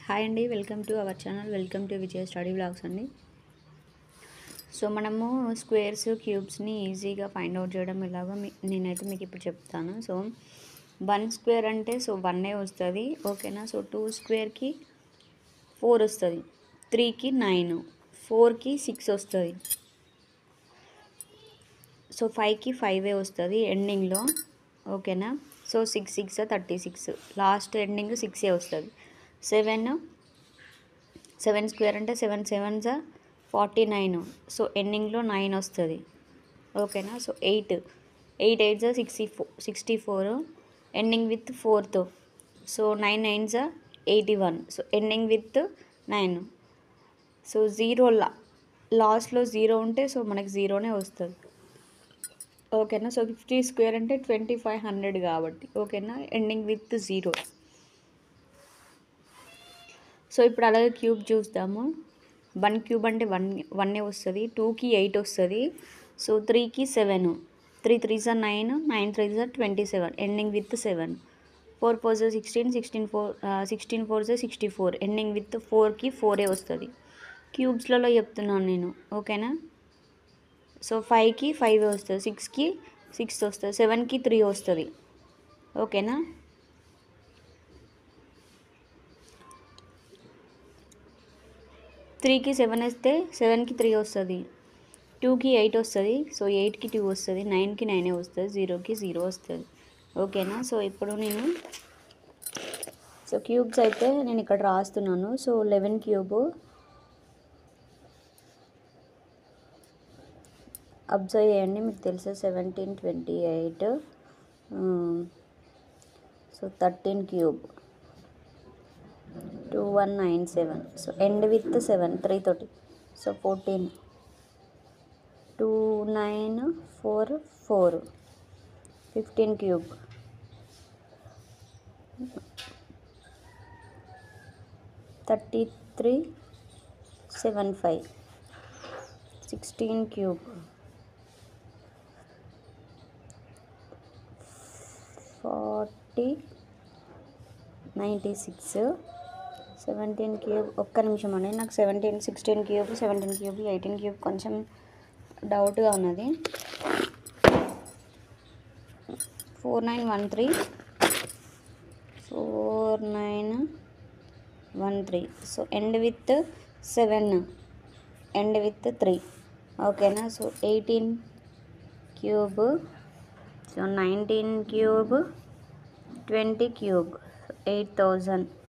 Hi అండి, welcome to our channel. Welcome to Vijaya study blogs అండి. So మనము squares క్యూబ్స్ని ఈజీగా ఫైండ్ అవుట్ చేయడం ఎలాగో నేనైతే మీకు ఇప్పుడు చెప్తాను. సో 1 స్క్వేర్ అంటే సో 1 వస్తుంది, ఓకేనా. సో 2 స్క్వేర్కి 4 వస్తుంది, 3కి 9, 4కి 6 వస్తుంది, సో 5కి 5 వస్తుంది ఎండింగ్లో, ఓకేనా. సో 6 6 36, లాస్ట్ ఎండింగ్ 6 వస్తుంది. 7 స్క్వేర్ అంటే 7 7 49, సో ఎండింగ్లో 9 వస్తుంది, ఓకేనా. సో 8 8 64, ఎండింగ్ విత్ 4తో, so 9 9 81, so ending with 9. So లాస్ట్లో 0 ఉంటే సో మనకి 0నే వస్తుంది, ఓకేనా. సో 50 స్క్వేర్ అంటే 2500 కాబట్టి, ఓకేనా, ఎండింగ్ విత్ 0. సో ఇప్పుడు అలాగే క్యూబ్ చూద్దాము. 1 క్యూబ్ అంటే 1 వస్తుంది, 2కి 8 వస్తుంది, సో 3కి 7, 3 3 9, 9 3 27, ఎండింగ్ విత్ 7. 4 4 16, 16 4 64, ఎండింగ్ విత్ 4కి 4 వస్తుంది. క్యూబ్స్లలో చెప్తున్నాను నేను, ఓకేనా. సో 5కి 5 వస్తుంది, 6కి 6 వస్తుంది, 7కి 3 వస్తుంది, ఓకేనా. 3కి 7 వస్తే 7కి 3 వస్తుంది, 2కి 8 వస్తుంది, సో 8కి 2 వస్తుంది, 9కి 9 వస్తుంది, 0కి 0 వస్తుంది, ఓకేనా. సో ఇప్పుడు నేను క్యూబ్స్ అయితే నేను ఇక్కడ రాస్తున్నాను. సో 11 క్యూబ్ అబ్జర్వ్ చేయండి, మీకు తెలుసు 17 28, so 13 cube 2197, so end with 7 3 తోటి, సో 14, 2944, 15 క్యూబ్ 3375, 16 క్యూబ్ 4096, 17 క్యూబ్, ఒక్క నిమిషం అండి, నాకు 16 క్యూబ్ 17 క్యూబ్ 18 క్యూబ్ కొంచెం డౌట్గా ఉన్నది. 4913, 4913, so end with 7, end with 3, ఓకేనా. So 18 cube, so 19 cube, 20 cube, 8000.